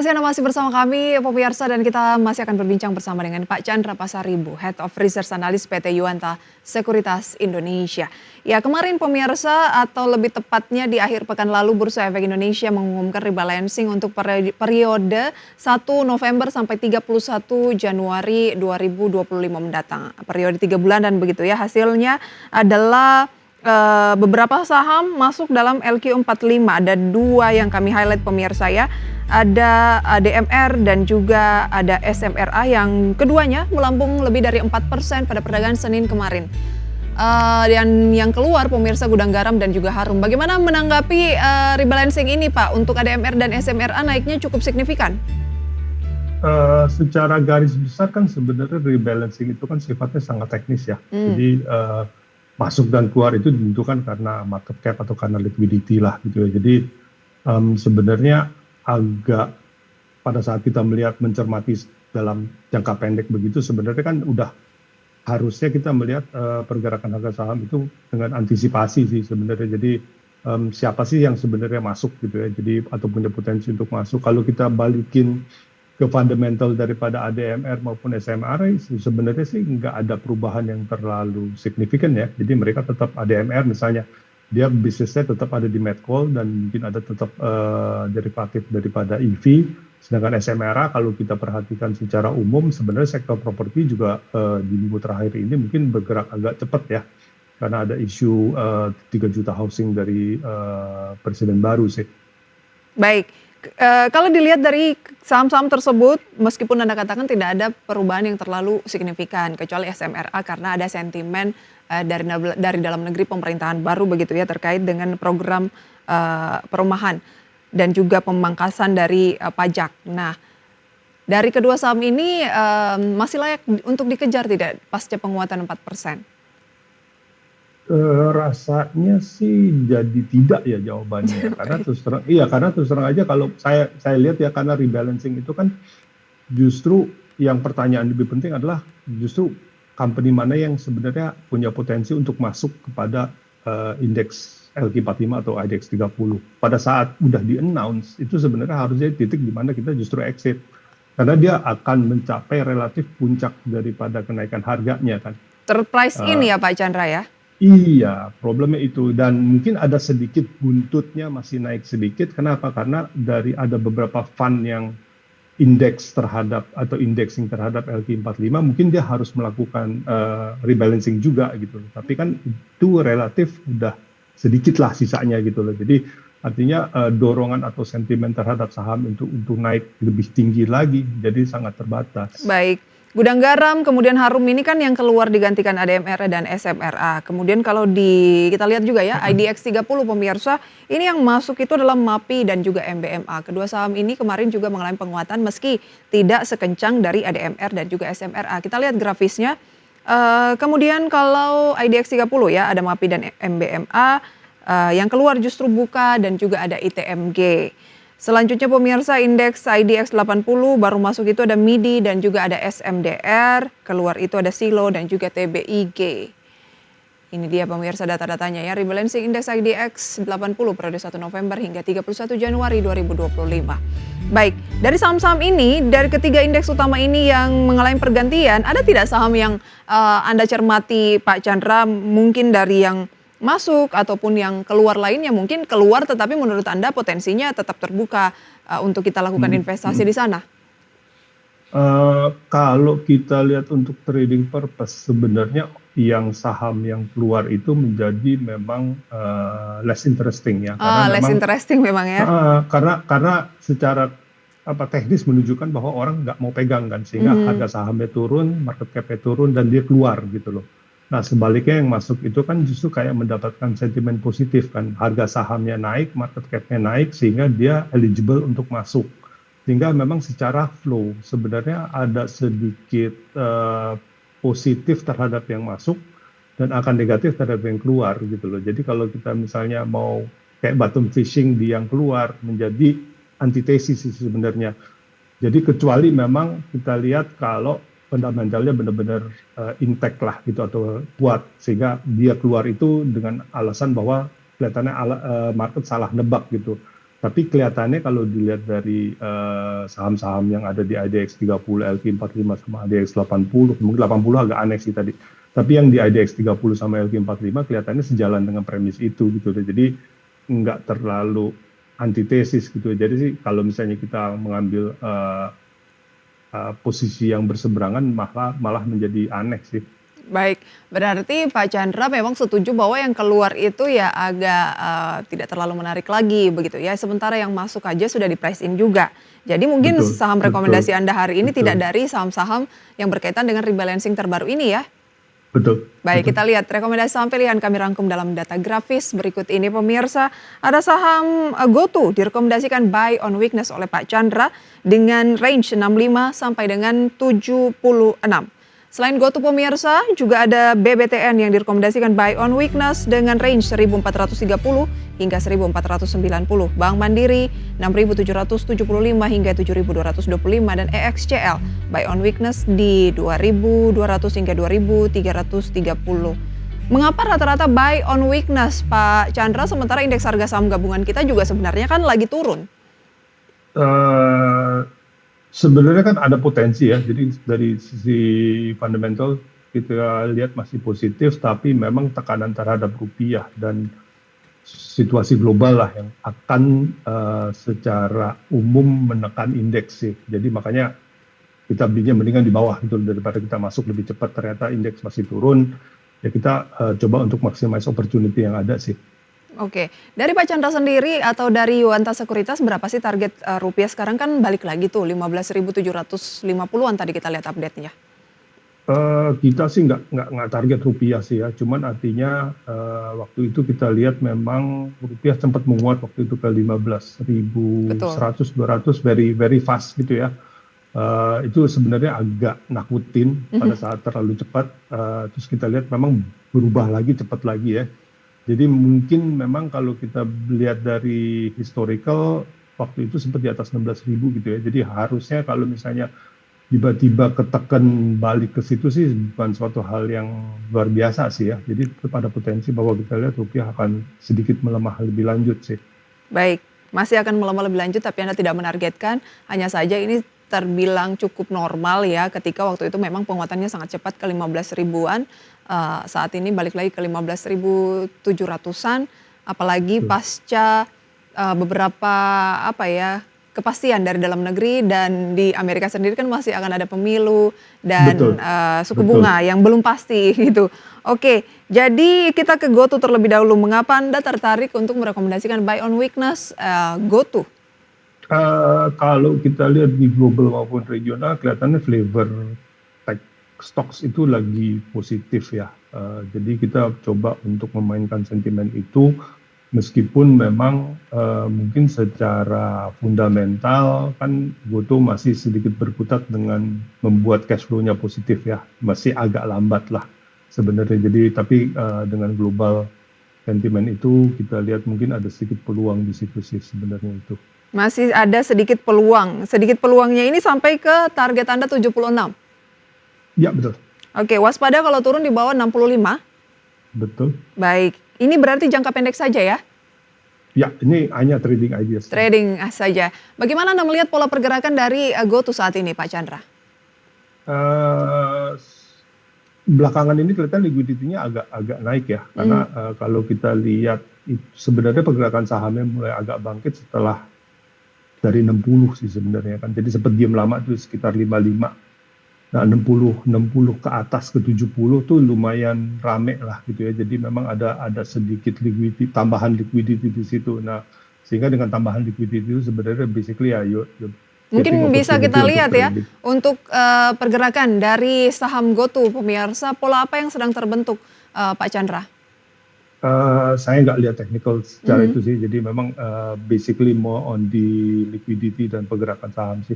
kasih Anda masih bersama kami, pemirsa, dan kita masih akan berbincang bersama dengan Pak Chandra Pasaribu, Head of Research Analyst PT Yuanta Sekuritas Indonesia. Ya, kemarin pemirsa, atau lebih tepatnya di akhir pekan lalu, Bursa Efek Indonesia mengumumkan rebalancing untuk periode 1 November sampai 31 Januari 2025 mendatang. Periode 3 bulan dan begitu ya. Hasilnya adalah beberapa saham masuk dalam LQ45. Ada dua yang kami highlight pemirsa ya. Ada ADMR dan juga ada SMRA yang keduanya melambung lebih dari 4% pada perdagangan Senin kemarin. Dan yang keluar pemirsa Gudang Garam dan juga Harum. Bagaimana menanggapi rebalancing ini Pak? Untuk ADMR dan SMRA naiknya cukup signifikan. Secara garis besar kan sebenarnya rebalancing itu kan sifatnya sangat teknis ya. Jadi masuk dan keluar itu ditentukan karena market cap atau karena liquidity lah gitu ya. Jadi sebenarnya agak pada saat kita melihat mencermati dalam jangka pendek begitu sebenarnya kan udah harusnya kita melihat pergerakan harga saham itu dengan antisipasi sih sebenarnya. Jadi siapa sih yang sebenarnya masuk gitu ya. Jadi atau punya potensi untuk masuk. Kalau kita balikin ke fundamental daripada ADMR maupun SMR sebenarnya sih nggak ada perubahan yang terlalu signifikan ya. Jadi mereka tetap ADMR misalnya dia bisnisnya tetap ada di met coal dan mungkin ada tetap derivatif daripada EV. Sedangkan SMRA kalau kita perhatikan secara umum sebenarnya sektor properti juga di minggu terakhir ini mungkin bergerak agak cepat ya. Karena ada isu 3 juta housing dari presiden baru sih. Baik. Kalau dilihat dari saham-saham tersebut, meskipun Anda katakan tidak ada perubahan yang terlalu signifikan, kecuali SMRA karena ada sentimen dari dalam negeri pemerintahan baru begitu ya terkait dengan program perumahan dan juga pemangkasan dari pajak. Nah, dari kedua saham ini masih layak untuk dikejar tidak pasca penguatan 4%? Rasanya sih jadi tidak ya jawabannya karena terus terang aja kalau saya lihat ya karena rebalancing itu kan justru yang pertanyaan lebih penting adalah justru company mana yang sebenarnya punya potensi untuk masuk kepada indeks LQ45 atau IDX 30 pada saat udah di-announce itu sebenarnya harusnya titik di mana kita justru exit karena dia akan mencapai relatif puncak daripada kenaikan harganya kan. Terprice ini ya Pak Chandra ya? Iya, problemnya itu dan mungkin ada sedikit buntutnya masih naik sedikit. Kenapa? Karena ada beberapa fund yang indeks terhadap atau indexing terhadap LQ45 mungkin dia harus melakukan rebalancing juga gitu loh. Tapi kan itu relatif udah sedikit lah sisanya gitu loh. Jadi artinya dorongan atau sentimen terhadap saham untuk naik lebih tinggi lagi jadi sangat terbatas. Baik. Gudang Garam, kemudian Harum ini kan yang keluar digantikan ADMR dan SMRA. Kemudian kalau kita lihat juga ya, IDX 30 pemirsa, ini yang masuk itu adalah MAPI dan juga MBMA. Kedua saham ini kemarin juga mengalami penguatan meski tidak sekencang dari ADMR dan juga SMRA. Kita lihat grafisnya. Kemudian kalau IDX 30 ya, ada MAPI dan MBMA. Yang keluar justru Buka dan juga ada ITMG. Selanjutnya pemirsa indeks IDX 80 baru masuk itu ada MIDI dan juga ada SMDR, keluar itu ada Silo dan juga TBIG. Ini dia pemirsa data-datanya ya, rebalancing indeks IDX 80 periode 1 November hingga 31 Januari 2025. Baik, dari saham-saham ini, dari ketiga indeks utama ini yang mengalami pergantian, ada tidak saham yang Anda cermati Pak Chandra mungkin dari yang masuk ataupun yang keluar lainnya mungkin keluar tetapi menurut Anda potensinya tetap terbuka untuk kita lakukan investasi di sana? Kalau kita lihat untuk trading purpose sebenarnya yang saham yang keluar itu menjadi memang less interesting ya. Less interesting memang ya. Karena secara teknis menunjukkan bahwa orang nggak mau pegang kan sehingga harga sahamnya turun, market cap-nya turun dan dia keluar gitu loh. Nah sebaliknya yang masuk itu kan justru kayak mendapatkan sentimen positif kan. Harga sahamnya naik, market cap-nya naik sehingga dia eligible untuk masuk. Sehingga memang secara flow sebenarnya ada sedikit positif terhadap yang masuk dan akan negatif terhadap yang keluar gitu loh. Jadi kalau kita misalnya mau kayak bottom fishing di yang keluar menjadi antitesis sebenarnya. Jadi kecuali memang kita lihat kalau fundamentalnya benar-benar intact lah gitu atau kuat sehingga dia keluar itu dengan alasan bahwa kelihatannya market salah nebak gitu. Tapi kelihatannya kalau dilihat dari saham-saham yang ada di IDX 30, LQ45 sama IDX 80, mungkin 80 agak aneh sih tadi. Tapi yang di IDX 30 sama LQ45 kelihatannya sejalan dengan premis itu gitu. Jadi nggak terlalu antitesis gitu. Jadi sih kalau misalnya kita mengambil posisi yang berseberangan malah menjadi aneh sih. Baik, berarti Pak Chandra memang setuju bahwa yang keluar itu ya agak tidak terlalu menarik lagi begitu ya. Sementara yang masuk aja sudah di price in juga. Jadi mungkin Betul, saham betul, rekomendasi Anda hari ini tidak betul, dari saham-saham yang berkaitan dengan rebalancing terbaru ini ya. betul, Baik, betul. kita lihat rekomendasi saham pilihan kami rangkum dalam data grafis berikut ini pemirsa. Ada saham GoTo direkomendasikan buy on weakness oleh Pak Chandra dengan range 65 sampai dengan 76. Selain GoTo pemirsa, juga ada BBTN yang direkomendasikan buy on weakness dengan range 1430 hingga 1490. Bank Mandiri 6775 hingga 7225 dan EXCL buy on weakness di 2200 hingga 2330. Mengapa rata-rata buy on weakness Pak Chandra sementara indeks harga saham gabungan kita juga sebenarnya kan lagi turun? Eh, Sebenarnya kan ada potensi ya, jadi dari sisi fundamental kita lihat masih positif, tapi memang tekanan terhadap rupiah dan situasi global lah yang akan secara umum menekan indeks sih. Jadi makanya kita belinya mendingan di bawah gitu daripada kita masuk lebih cepat ternyata indeks masih turun. Ya kita coba untuk maximize opportunity yang ada sih. Oke, dari Pak Chandra sendiri atau dari Yuanta Sekuritas berapa sih target rupiah sekarang kan balik lagi tuh 15.750-an tadi kita lihat update-nya. Kita sih nggak target rupiah sih ya, cuman artinya waktu itu kita lihat memang rupiah sempat menguat waktu itu ke Betul. 15.100 200 very very fast gitu ya. Itu sebenarnya agak nakutin pada saat terlalu cepat. Terus kita lihat memang berubah lagi cepat lagi ya. Jadi mungkin memang kalau kita lihat dari historical waktu itu sempat di atas 16.000 gitu ya. Jadi harusnya kalau misalnya tiba-tiba ketekan balik ke situ sih bukan suatu hal yang luar biasa sih ya. Jadi tetap ada potensi bahwa kita lihat rupiah akan sedikit melemah lebih lanjut sih. Baik, masih akan melemah lebih lanjut tapi Anda tidak menargetkan, hanya saja ini terbilang cukup normal ya ketika waktu itu memang penguatannya sangat cepat ke 15 ribuan, saat ini balik lagi ke 15.700-an, apalagi pasca beberapa apa ya, kepastian dari dalam negeri dan di Amerika sendiri kan masih akan ada pemilu dan Betul, suku betul. bunga yang belum pasti gitu. Oke, jadi kita ke GoTo terlebih dahulu. Mengapa Anda tertarik untuk merekomendasikan buy on weakness GoTo? Kalau kita lihat di global maupun regional, kelihatannya flavor tech stocks itu lagi positif ya. Jadi kita coba untuk memainkan sentimen itu, meskipun memang mungkin secara fundamental kan GoTo masih sedikit berkutat dengan membuat cash flow-nya positif ya. Masih agak lambat lah sebenarnya. Jadi tapi dengan global sentimen itu kita lihat mungkin ada sedikit peluang di situ sih sebenarnya itu. Masih ada sedikit peluang. Sedikit peluangnya ini sampai ke target Anda 76. Ya betul, Oke, waspada kalau turun di bawah 65. betul. Baik, ini berarti jangka pendek saja ya? Ya ini hanya trading ideas. Trading saja. Bagaimana Anda melihat pola pergerakan dari GoTo saat ini, Pak Chandra? Eh, Belakangan ini kelihatan likuiditinya agak naik ya, karena kalau kita lihat sebenarnya pergerakan sahamnya mulai agak bangkit setelah dari 60 sih sebenarnya kan. Jadi sempat diam lama tuh sekitar 55. Nah 60 ke atas ke 70 tuh lumayan rame lah gitu ya. Jadi memang ada sedikit tambahan liquidity di situ. Nah sehingga dengan tambahan liquidity itu sebenarnya basically ya yuk getting Mungkin bisa opportunity kita untuk lihat ya, trading. untuk pergerakan dari saham GoTo, pemirsa, pola apa yang sedang terbentuk, Pak Chandra? Saya nggak lihat technical secara itu sih, jadi memang basically more on the liquidity dan pergerakan saham sih.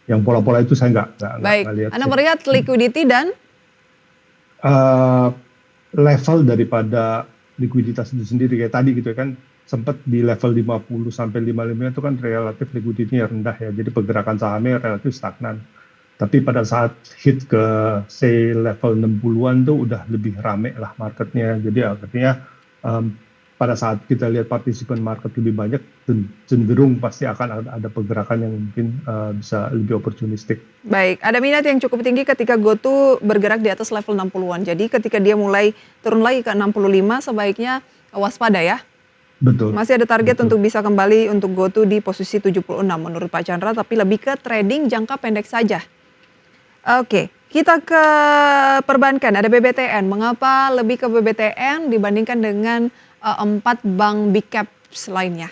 Yang pola-pola itu saya Baik, nggak lihat Anda sih. melihat liquidity dan Eh, Level daripada likuiditas itu sendiri kayak tadi gitu ya kan sempat di level 50 sampai 55 itu kan relatif liquidity-nya rendah ya. Jadi pergerakan sahamnya relatif stagnan. Tapi pada saat hit ke say level 60-an tuh udah lebih rame lah marketnya. Jadi artinya pada saat kita lihat partisipan market lebih banyak, cenderung pasti akan ada pergerakan yang mungkin bisa lebih opportunistic. Baik, ada minat yang cukup tinggi ketika GoTo bergerak di atas level 60-an. Jadi ketika dia mulai turun lagi ke 65, sebaiknya waspada ya. Betul. Masih ada target Betul. untuk bisa kembali untuk GoTo di posisi 76 menurut Pak Chandra, tapi lebih ke trading jangka pendek saja. Oke, kita ke perbankan. Ada BBTN. Mengapa lebih ke BBTN dibandingkan dengan 4 bank big caps lainnya?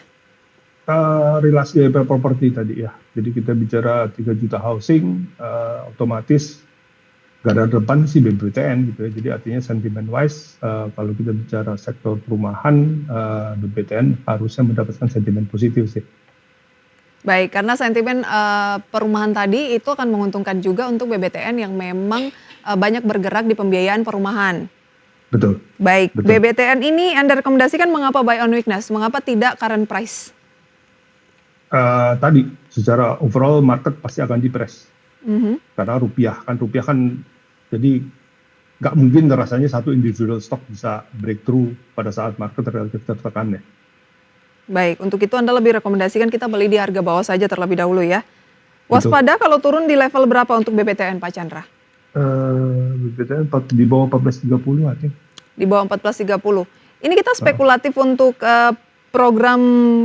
Relasi hyper property tadi ya. Jadi kita bicara 3 juta housing, otomatis garda depan sih BBTN gitu ya. Jadi artinya sentiment wise, kalau kita bicara sektor perumahan, BBTN harusnya mendapatkan sentimen positif sih. Baik, karena sentimen perumahan tadi itu akan menguntungkan juga untuk BBTN yang memang banyak bergerak di pembiayaan perumahan. Betul. Baik, Betul. BBTN ini Anda rekomendasikan mengapa buy on weakness? Mengapa tidak current price? Tadi secara overall market pasti akan dipres. Mhm. Karena rupiah kan jadi nggak mungkin rasanya satu individual stock bisa breakthrough pada saat market relatif tertekan ya. Baik, untuk itu Anda lebih rekomendasikan kita beli di harga bawah saja terlebih dahulu ya. Betul. Waspada kalau turun di level berapa untuk BBTN Pak Chandra? BBTN di bawah 14.30 I think. Di bawah 14.30. Ini kita spekulatif untuk program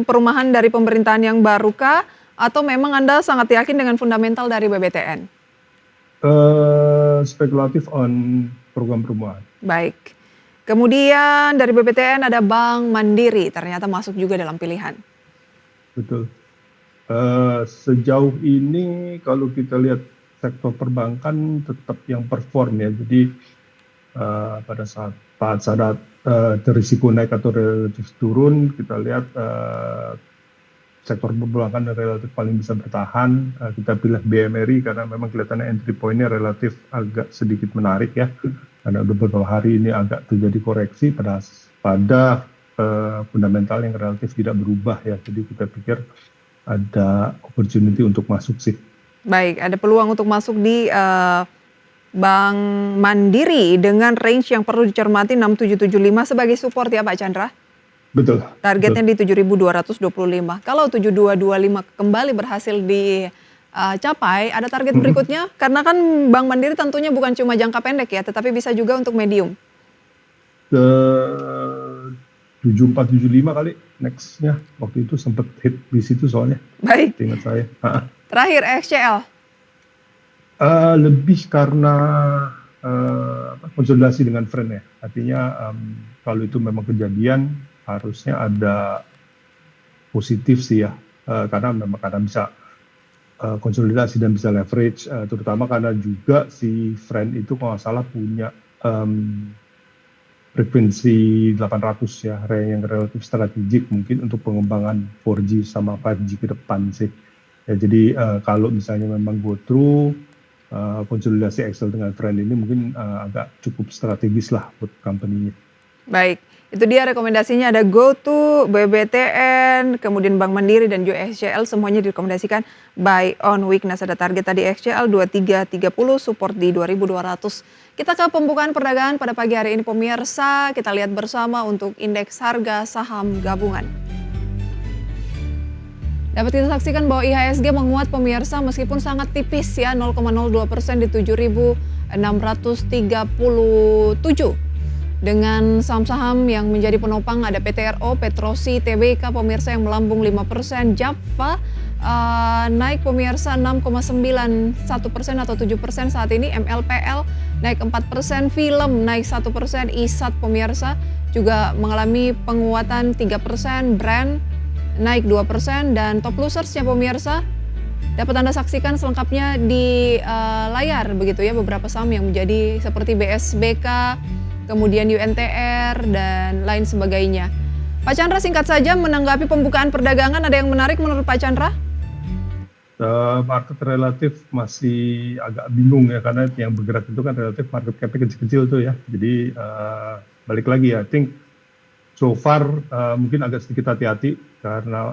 perumahan dari pemerintahan yang baru kah? Atau memang Anda sangat yakin dengan fundamental dari BBTN? Spekulatif on program perumahan. Baik. Kemudian dari BBTN ada Bank Mandiri, ternyata masuk juga dalam pilihan. Betul. Sejauh ini kalau kita lihat sektor perbankan tetap yang perform ya. Jadi pada saat risiko naik atau relatif turun, kita lihat sektor perbankan relatif paling bisa bertahan. Kita pilih BMRI karena memang kelihatannya entry point-nya relatif agak sedikit menarik ya. Karena beberapa hari ini agak terjadi koreksi pada fundamental yang relatif tidak berubah ya. Jadi kita pikir ada opportunity untuk masuk sih. Baik, ada peluang untuk masuk di Bank Mandiri dengan range yang perlu dicermati 6775 sebagai support ya Pak Chandra? Betul. Targetnya di 7.225. Kalau 7225 kembali berhasil dicapai, ada target berikutnya? Karena kan Bank Mandiri tentunya bukan cuma jangka pendek ya, tetapi bisa juga untuk medium. 7475 kali nextnya. Waktu itu sempat hit di situ soalnya. Baik. Ingat saya. Terakhir XCL. Lebih karena konsolidasi dengan friend ya. Artinya kalau itu memang kejadian, harusnya ada positif sih ya, karena bisa konsolidasi dan bisa leverage, terutama karena juga si friend itu kalau nggak salah punya frekuensi 800 ya, yang relatif strategik mungkin untuk pengembangan 4G sama 5G ke depan sih. Ya, jadi kalau misalnya memang go through konsolidasi Excel dengan friend ini mungkin agak cukup strategis lah buat company-nya. Baik, itu dia rekomendasinya ada GoTo, BBTN, kemudian Bank Mandiri dan juga XCL semuanya direkomendasikan buy on weakness. Ada target tadi XCL 2330, support di 2200. Kita ke pembukaan perdagangan pada pagi hari ini pemirsa, kita lihat bersama untuk indeks harga saham gabungan. Dapat kita saksikan bahwa IHSG menguat pemirsa meskipun sangat tipis ya 0,02% di 7.637. Dengan saham-saham yang menjadi penopang ada PTRO, Petrosi, TBK pemirsa yang melambung 5%, Java naik pemirsa 6,91% atau 7% saat ini, MLPL naik 4%, Film naik 1%, ISAT pemirsa juga mengalami penguatan 3%, Brand naik 2% dan top losersnya pemirsa dapat Anda saksikan selengkapnya di layar begitu ya, beberapa saham yang menjadi seperti BSBK, kemudian UNTR dan lain sebagainya. Pak Chandra singkat saja menanggapi pembukaan perdagangan, ada yang menarik menurut Pak Chandra? Market relatif masih agak bingung ya karena yang bergerak itu kan relatif market cap-nya kecil-kecil tuh ya. Jadi balik lagi ya, I think so far mungkin agak sedikit hati-hati karena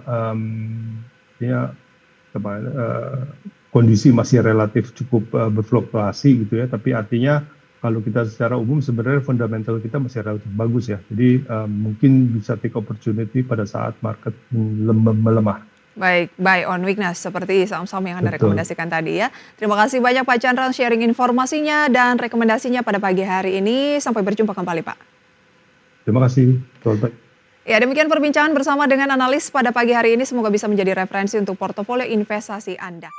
kondisi masih relatif cukup berfluktuasi gitu ya. Tapi artinya kalau kita secara umum sebenarnya fundamental kita masih relatif bagus ya. Jadi mungkin bisa take opportunity pada saat market melemah. Baik, buy on weakness seperti saham-saham yang Anda Betul. rekomendasikan tadi ya. Terima kasih banyak Pak Chandra sharing informasinya dan rekomendasinya pada pagi hari ini. Sampai berjumpa kembali Pak. Terima kasih. Selamat pagi. Ya, demikian perbincangan bersama dengan analis pada pagi hari ini. Semoga bisa menjadi referensi untuk portofolio investasi Anda.